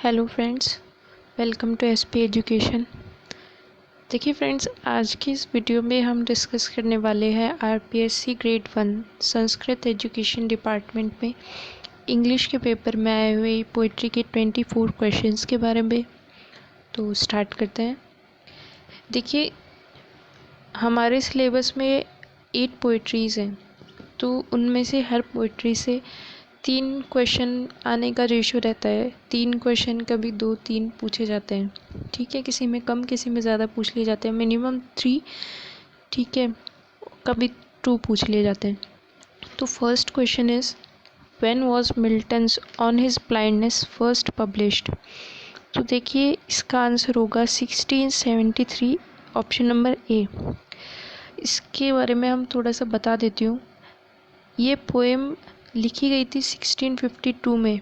Hello friends, welcome to SP education. देखिए friends, आज की इस वीडियो में हम डिस्कस करने वाले हैं RPSC grade 1 Sanskrit education department में इंग्लिश के पेपर में आए हुए पोइट्री के 24 क्वेश्चंस के बारे में। तो स्टार्ट करते हैं। देखिए, हमारे सिलेबस में 8 पोइट्रीज़ हैं, तो उनमें से हर पोइट्री से 3 क्वेश्चन आने का रेशो रहता है। 3 क्वेश्चन, कभी 2-3 पूछे जाते हैं। ठीक है, किसी में कम किसी में ज़्यादा पूछ लिए जाते हैं। मिनिमम 3, ठीक है, कभी 2 पूछ लिए जाते हैं। तो first question is, when was Milton's on his blindness first published. तो देखिए, इसका आंसर होगा 1673, ऑप्शन नंबर ए। इसके बारे में हम थोड़ा सा बता देती हूँ। ये पोएम लिखी गई थी 1652 में,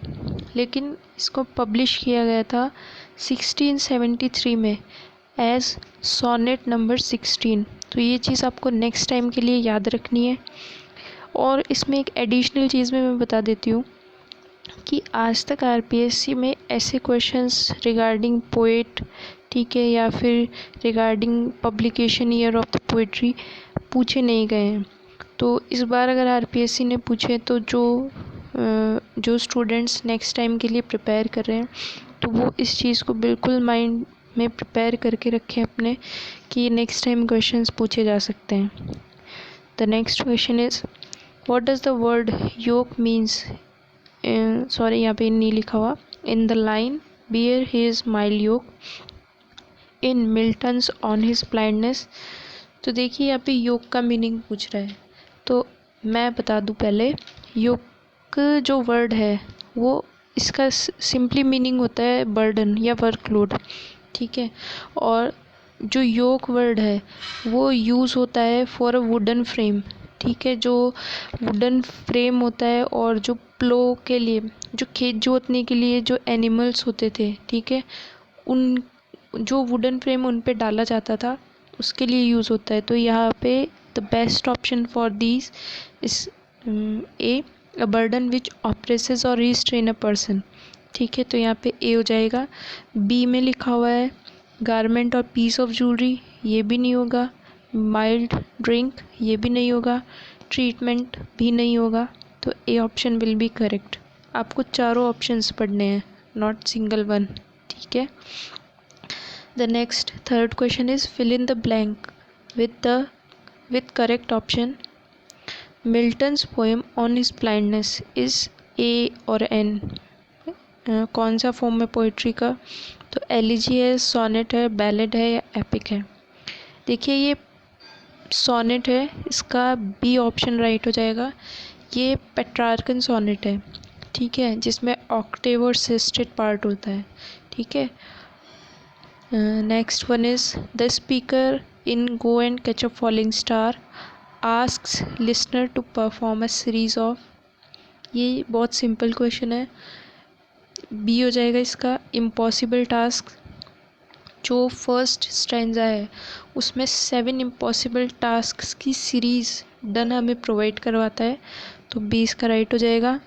लेकिन इसको पब्लिश किया गया था 1673 में एज सोनेट नंबर 16। तो ये चीज़ आपको नेक्स्ट टाइम के लिए याद रखनी है। और इसमें एक एडिशनल चीज़ में मैं बता देती हूँ कि आज तक आरपीएससी में ऐसे क्वेश्चंस रिगार्डिंग पोएट, ठीक है, या फिर regarding publication year of the poetry पूछे नहीं गए हैं। तो इस बार अगर आरपीएससी ने पूछे तो जो स्टूडेंट्स नेक्स्ट टाइम के लिए प्रिपेयर कर रहे हैं, तो वो इस चीज़ को बिल्कुल माइंड में प्रिपेयर करके रखें अपने कि नेक्स्ट टाइम क्वेश्चंस पूछे जा सकते हैं। The next question is, what does the word yoke means, sorry यहाँ पे नहीं लिखा हुआ, in the line bear his mild yoke in Milton's on his blindness. तो देखिए, यहाँ पे योग का मीनिंग पूछ रहा है, तो मैं बता दूं पहले। योग जो वर्ड है वो, इसका सिंपली मीनिंग होता है बर्डन या वर्कलोड, ठीक है। और जो योग वर्ड है वो यूज़ होता है फॉर अ वुडन फ्रेम, ठीक है। जो वुडन फ्रेम होता है और जो प्लो के लिए, जो खेत जोतने के लिए जो एनिमल्स होते थे, ठीक है, उन जो वुडन फ्रेम उन पे डाला जाता था उसके लिए यूज़ होता है। तो यहाँ पे the best option for these इस ए, अ बर्डन विच ऑप्रेसेस और रिस्ट्रेन अ पर्सन, ठीक है। तो यहाँ पे ए हो जाएगा। बी में लिखा हुआ है गारमेंट और पीस ऑफ ज्वेलरी, ये भी नहीं होगा। माइल्ड ड्रिंक, ये भी नहीं होगा। ट्रीटमेंट भी नहीं होगा। तो A option will be correct. आपको चारों ऑप्शंस पढ़ने हैं, नॉट सिंगल वन, ठीक है। The next third question is, fill in the blank with correct option. Milton's poem on his blindness is A और N। कौन सा फॉर्म है पोइट्री का? तो एलिजी है, सोनेट है, बैलेड है या एपिक है? देखिए, ये सोनेट है, इसका बी ऑप्शन राइट हो जाएगा। ये पेट्रार्कन सोनेट है, ठीक है, जिसमें ऑक्टेव और सिस्टेट पार्ट होता है, ठीक है। Next one is, the speaker in Go and Catch a Falling Star asks listener to perform a series of। ये बहुत सिंपल क्वेश्चन है, बी हो जाएगा इसका। इम्पॉसिबल टास्क, जो फर्स्ट स्ट्रेंजा है उसमें 7 इम्पॉसिबल टास्क की सीरीज़ डन हमें प्रोवाइड करवाता है, तो बी इसका राइट हो जाएगा।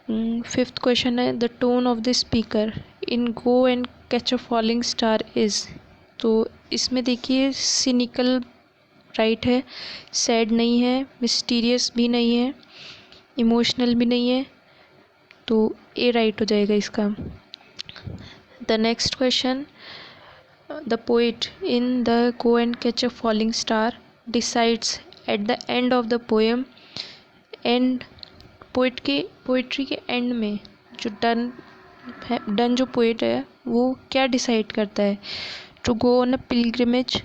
फिफ्थ क्वेश्चन है, the tone of the speaker in go and catch a falling star is. तो इसमें देखिए, सिनिकल राइट है, सैड नहीं है, मिस्टीरियस भी नहीं है, इमोशनल भी नहीं है, तो ए राइट हो जाएगा इसका। The next question, the poet in the go and catch a falling star decides at the end of the poem. And poetry के एंड में जो डन जो पोइट है वो क्या डिसाइड करता है? To go on a pilgrimage,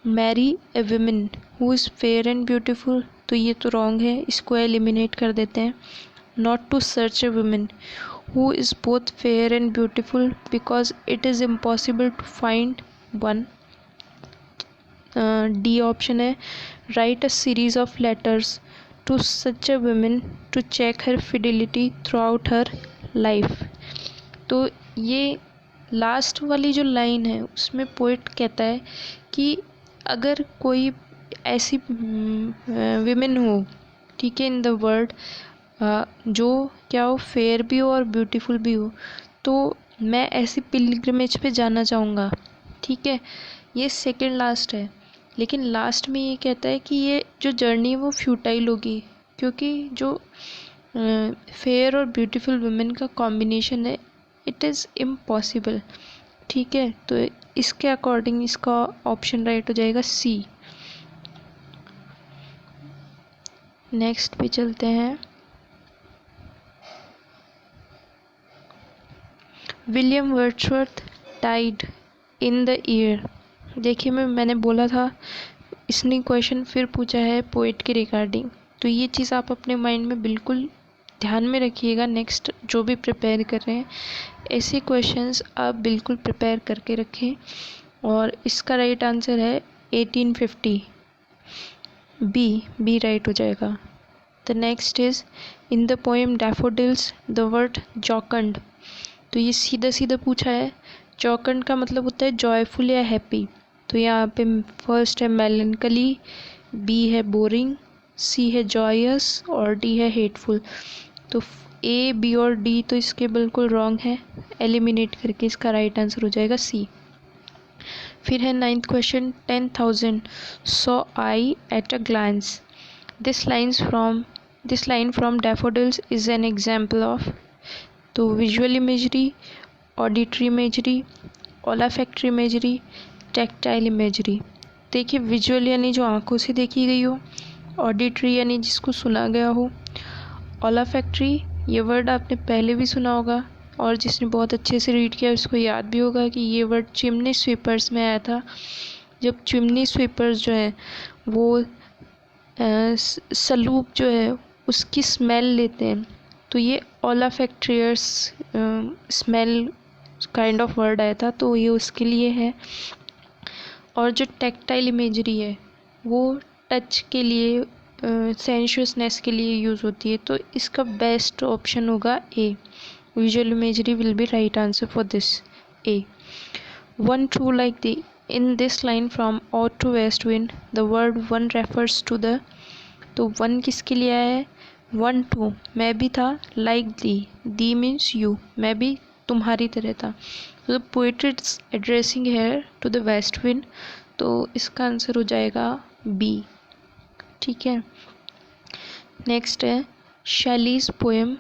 marry a women who is fair and beautiful, तो ये तो रॉन्ग है, इसको एलिमिनेट कर देते हैं। Not to search a women who is both fair and beautiful because it is impossible to find one. D option है, write a series of letters to such a women to check her fidelity throughout her life. तो ये last वाली जो line है उसमें poet कहता है कि अगर कोई ऐसी विमेन हो, ठीक है, इन द वर्ल्ड, जो क्या हो, फेयर भी हो और ब्यूटीफुल भी हो, तो मैं ऐसी पिलग्रिमेज पे जाना चाहूँगा। ठीक है, ये सेकंड लास्ट है, लेकिन लास्ट में ये कहता है कि ये जो जर्नी है वो फ्यूटाइल होगी, क्योंकि जो फेयर और ब्यूटीफुल वुमेन का कॉम्बिनेशन है, इट इज़ इम्पॉसिबल। ठीक है, तो इसके अकॉर्डिंग इसका ऑप्शन राइट हो जाएगा सी। नेक्स्ट पे चलते हैं। William Wordsworth died in the year. देखिए मैंने बोला था, इसने क्वेश्चन फिर पूछा है पोइट के रिगार्डिंग, तो ये चीज़ आप अपने माइंड में बिल्कुल ध्यान में रखिएगा। नेक्स्ट जो भी प्रिपेयर कर रहे हैं, ऐसे क्वेश्चंस आप बिल्कुल प्रिपेयर करके रखें। और इसका राइट आंसर है 1850, बी राइट हो जाएगा। The next is in the poem daffodils the word jocund. तो ये सीधा सीधा पूछा है, जॉकंड का मतलब होता है जॉयफुल या हैप्पी। तो यहाँ पे फर्स्ट है मेलनकली, बी है बोरिंग, सी है जॉयस और डी है हेटफुल। तो ए, बी और डी तो इसके बिल्कुल रॉन्ग है, एलिमिनेट करके इसका राइट आंसर हो जाएगा सी। फिर है 9th question, 10,000 saw I at a glance. This line from daffodils is an example of। तो visual imagery, auditory imagery, olfactory imagery, tactile imagery. देखिए विजुअल यानी जो आंखों से देखी गई हो, ऑडिटरी यानी जिसको सुना गया हो, ओलाफैक्टरी ये वर्ड आपने पहले भी सुना होगा, और जिसने बहुत अच्छे से रीड किया उसको याद भी होगा कि ये वर्ड चिमनी स्वीपर्स में आया था। जब चिमनी स्वीपर्स जो है वो सलूब जो है उसकी स्मेल लेते हैं, तो ये ओलाफैक्ट्रियर्स स्मेल काइंड ऑफ वर्ड आया था, तो ये उसके लिए है। और जो टैक्टाइल इमेजरी है वो टच के लिए, सेंशुअसनेस के लिए यूज़ होती है, तो इसका बेस्ट ऑप्शन होगा A. Visual imagery will be right answer for this, A. One true like the in this line from Odd to West Wind, the word one refers to the। तो one किसके लिए आया है? 1 2 मैं भी था, like the means you, मैं भी तुम्हारी तरह था। तो the poetry is addressing here to the west wind, तो इसका आंसर हो जाएगा बी। ठीक है, नेक्स्ट है Shelley's poem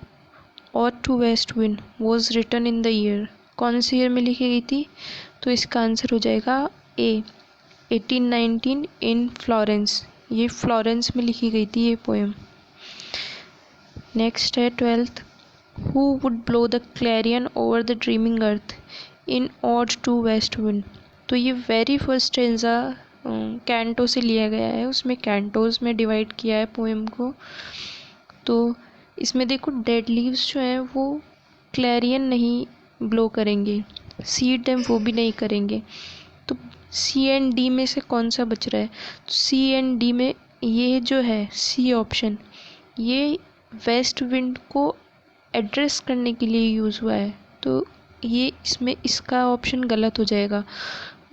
ode to west wind was written in the year. कौन से ईयर में लिखी गई थी? तो इसका आंसर हो जाएगा ए, 1819 इन फ्लोरेंस। ये फ्लोरेंस में लिखी गई थी ये पोएम। नेक्स्ट है 12th, who would blow the clarion over the dreaming earth in ode to west wind. तो ये वेरी फर्स्ट स्टेंजा कैंटो से लिया गया है, उसमें कैंटोज में डिवाइड किया है पोएम को। तो इसमें देखो डेड लीव्स जो हैं वो क्लैरियन नहीं ब्लो करेंगे, सीड टाइम वो भी नहीं करेंगे। तो सी एंड डी में से कौन सा बच रहा है? तो सी एंड डी में ये जो है सी ऑप्शन, ये वेस्ट विंड को एड्रेस करने के लिए यूज़ हुआ है, तो ये इसमें इसका ऑप्शन गलत हो जाएगा।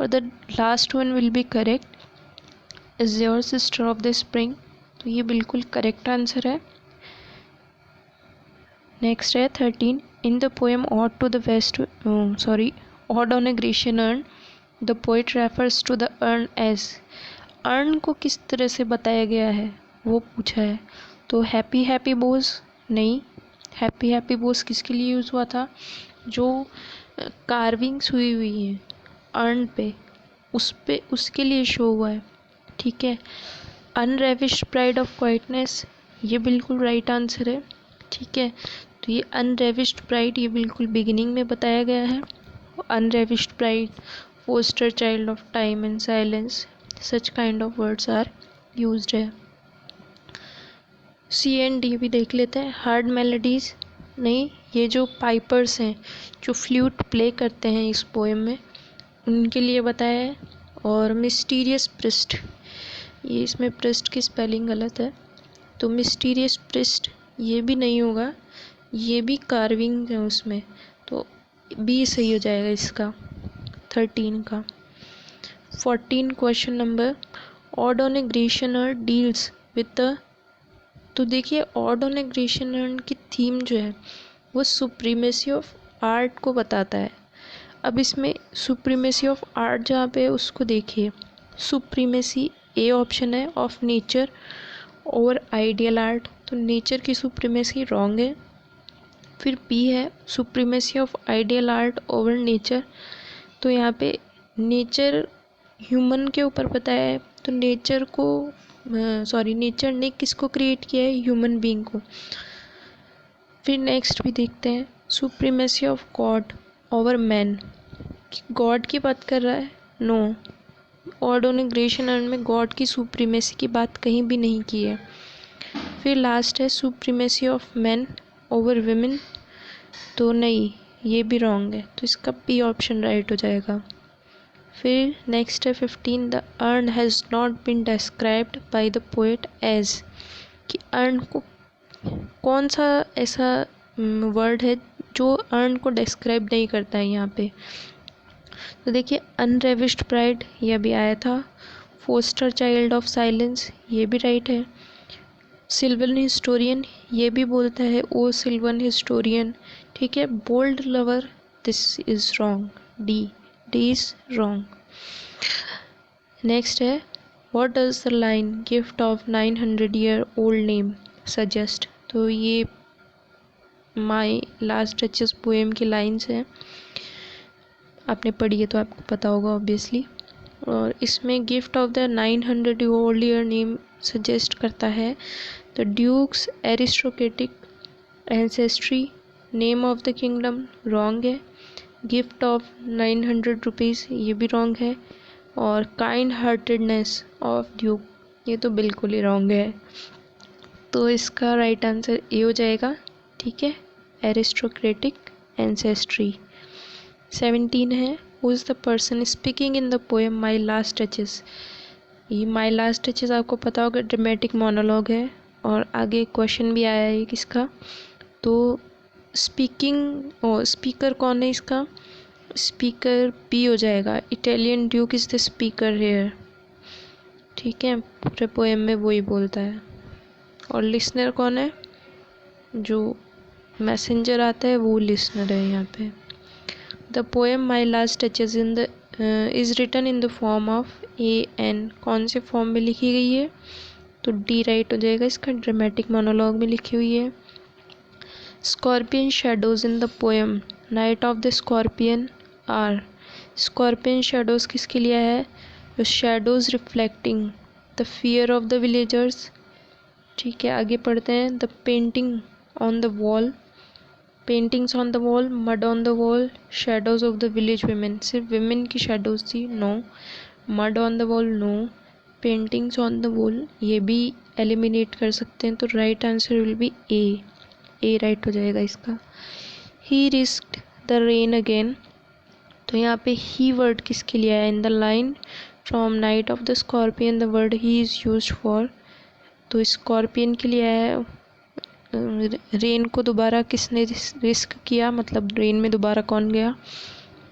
और the last one will be correct, is your sister of the spring. तो ये बिल्कुल करेक्ट आंसर है। नेक्स्ट है 13, in the poem ode to the west ode on a Grecian urn, the poet refers to the urn as. Urn को किस तरह से बताया गया है वो पूछा है। तो हैप्पी हैप्पी बोस नहीं, हैप्पी हैप्पी बोस किसके लिए यूज़ हुआ था? जो कार्विंग्स हुई हैं अर्न पे, उसके लिए शो हुआ है। ठीक है, अनरेविश्ड प्राइड ऑफ क्वाइटनेस ये बिल्कुल राइट आंसर है। ठीक है, तो ये अनरेविश्ड प्राइड ये बिल्कुल बिगिनिंग में बताया गया है। Unravished pride, foster child of time and silence, such kind of words are used है। सी एंड डी भी देख लेते हैं। हार्ड मेलोडीज नहीं, ये जो पाइपर्स हैं जो फ्लूट प्ले करते हैं इस पोएम में उनके लिए बताया है। और मिस्टीरियस प्रिस्ट, ये इसमें प्रिस्ट की स्पेलिंग गलत है, तो मिस्टीरियस प्रिस्ट ये भी नहीं होगा, ये भी कार्विंग है उसमें, तो बी सही हो जाएगा इसका 13 का। 14 question number, odd on a Grecian earn deals with the. तो देखिए odd on a Grecian earn की थीम जो है वो सुप्रीमेसी ऑफ आर्ट को बताता है। अब इसमें सुप्रीमेसी ऑफ आर्ट जहाँ पे है उसको देखिए, सुप्रीमेसी ए ऑप्शन है of nature over ideal art, तो नेचर की सुप्रीमेसी रॉन्ग है। फिर बी है supremacy of ideal art over nature, तो यहाँ पे नेचर ह्यूमन के ऊपर बताया है, तो नेचर को नेचर ने किसको क्रिएट किया है, ह्यूमन बीइंग को। फिर नेक्स्ट भी देखते हैं, supremacy of God over man, God की बात कर रहा है, नो, ऑर्डोनिग्रेशन में गॉड की सुप्रीमेसी की बात कहीं भी नहीं की है। फिर लास्ट है supremacy of man over women, तो नहीं, ये भी रॉन्ग है, तो इसका बी ऑप्शन राइट हो जाएगा। फिर नेक्स्ट है 15, the urn has not been described by the poet as, कि अर्न को कौन सा ऐसा वर्ड है जो अर्न को डिस्क्राइब नहीं करता है यहाँ पे। तो देखिए अनरेविश्ड प्राइड, यह भी आया था। फोस्टर चाइल्ड ऑफ साइलेंस, ये भी राइट है। सिल्वन हिस्टोरियन, ये भी बोलता है ओ सिल्वन हिस्टोरियन, ठीक है। Bold lover, this is wrong, D is wrong. Next है what does the line gift of 900 year old name suggest, तो ये माई लास्ट टचेस पोएम की लाइन्स हैं, आपने पढ़ी है तो आपको पता होगा ऑब्वियसली। और इसमें gift of the 900 old year name suggest करता है the duke's aristocratic ancestry, name of the kingdom wrong है। गिफ्ट ऑफ 900 रुपीज़, ये भी रॉन्ग है। और काइंड हार्टेडनेस ऑफ ड्यूक, ये तो बिल्कुल ही रॉन्ग है, तो इसका राइट आंसर ए हो जाएगा, ठीक है, एरिस्टोक्रेटिक एंसेस्ट्री। 17 है who is the person speaking in the poem My last touches, ये माई लास्ट टचेस आपको पता होगा ड्रामेटिक मोनोलॉग है, और आगे क्वेश्चन भी आया है किसका, तो स्पीकर कौन है इसका, स्पीकर बी हो जाएगा, Italian duke is the speaker here, ठीक है, पूरे पोएम में वही बोलता है। और लिसनर कौन है, जो मैसेंजर आता है वो लिसनर है यहाँ पे। The poem My last Duchess in the is written in the form of a an, कौन से फॉर्म में लिखी गई है, तो डी राइट हो जाएगा, इसका ड्रामेटिक मोनोलॉग में लिखी हुई है। Scorpion shadows in the poem night of the scorpion are, scorpion shadows किसके लिए है, the shadows reflecting the fear of the villagers, ठीक है। आगे पढ़ते हैं, the painting on the wall, paintings on the wall, mud on the wall, shadows of the village women, सिर्फ women की शेडोज थी, no. Mud on the wall, no. Paintings on the wall, ये भी एलिमिनेट कर सकते हैं, तो right answer will be A right हो जाएगा इसका। ही रिस्क्ड द रेन अगेन, तो यहाँ पे ही वर्ड किसके लिए आया, इन the line from night of the scorpion the word he is used for, तो स्कॉर्पियन के लिए आया है। रेन को दोबारा किसने रिस्क किया, मतलब रेन में दोबारा कौन गया,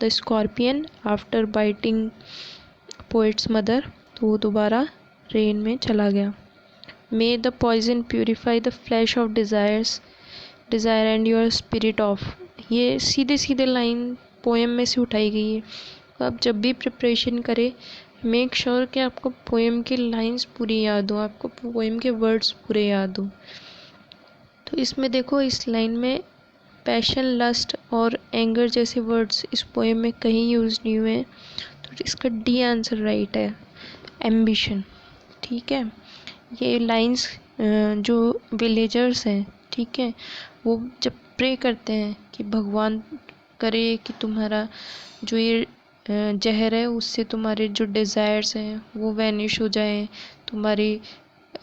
the scorpion after biting poet's mother, तो वो दोबारा रेन में चला गया। May the poison purify the flesh of desire and your spirit of, ये सीधे सीधे लाइन पोएम में से उठाई गई है, तो आप जब भी प्रिपरेशन करें मेक श्योर कि आपको पोएम की लाइंस पूरी याद हो, आपको पोएम के वर्ड्स पूरे याद हो। तो इसमें देखो इस लाइन में पैशन, लस्ट और एंगर जैसे वर्ड्स इस पोएम में कहीं यूज़ नहीं हुए हैं, तो इसका डी आंसर राइट है, एम्बिशन, ठीक है। ये लाइंस जो विलेजर्स हैं, ठीक है, वो जब प्रे करते हैं कि भगवान करे कि तुम्हारा जो ये जहर है उससे तुम्हारे जो डिज़ायर्स हैं वो वैनिश हो जाए, तुम्हारी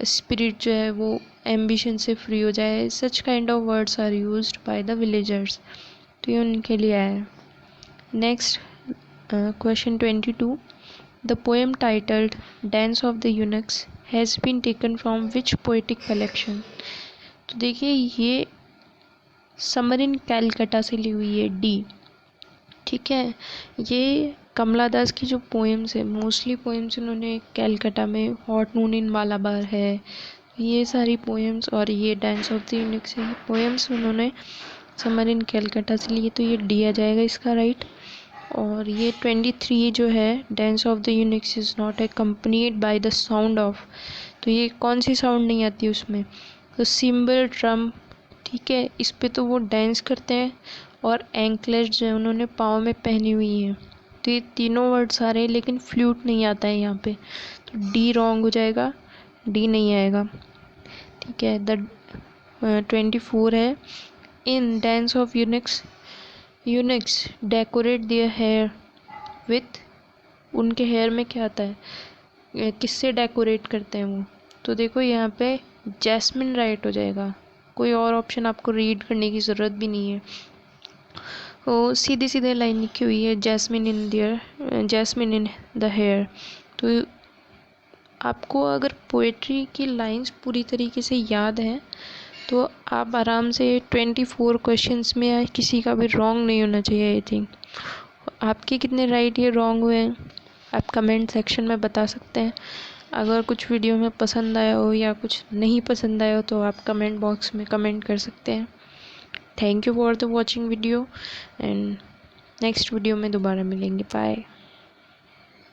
स्पिरिट जो है वो एम्बिशन से फ्री हो जाए, such kind of words are used by the villagers, तो ये उनके लिए है। Next question 22, the poem titled dance of the eunuchs has been taken from which poetic collection, तो देखिए ये समर इन कैलकटा से ली हुई है, डी, ठीक है। ये कमला दास की जो पोएम्स है, मोस्टली पोएम्स उन्होंने कैलकटा में, हॉट नून इन मालाबार है, ये सारी पोएम्स और ये डांस ऑफ द यूनिक्स है, पोएम्स उन्होंने समर इन कैलकाटा से लिए, तो ये डी आ जाएगा इसका राइट। और ये 23 जो है, dance of the Unix is not accompanied by the sound of, तो ये कौन सी साउंड नहीं आती उसमें, तो सिम्बल ड्रम, ठीक है। इस पे तो वो डांस करते हैं, और एंकलेट जो है उन्होंने पाँव में पहनी हुई हैं। तो ये तीनों वर्ड्स आ रहे हैं, लेकिन फ्लूट नहीं आता है यहाँ पे, तो डी रॉन्ग हो जाएगा, डी नहीं आएगा, ठीक है। द 24 है, in dance of eunuchs decorate their hair with, उनके हेयर में क्या आता है, किससे डेकोरेट करते हैं वो, तो देखो यहाँ पे जैस्मिन राइट हो जाएगा, कोई और ऑप्शन आपको रीड करने की ज़रूरत भी नहीं है। वो सीधे सीधे लाइन लिखी हुई है, जैस्मिन इन द हेयर। तो आपको अगर पोएट्री की लाइंस पूरी तरीके से याद हैं तो आप आराम से 24 क्वेश्चंस में किसी का भी रॉन्ग नहीं होना चाहिए। आई थिंक आपके कितने राइट या रॉन्ग हुए हैं आप कमेंट सेक्शन में बता सकते हैं। अगर कुछ वीडियो में पसंद आया हो या कुछ नहीं पसंद आया हो तो आप कमेंट बॉक्स में कमेंट कर सकते हैं। Thank you for the watching video, and next video में दोबारा मिलेंगे। बाय।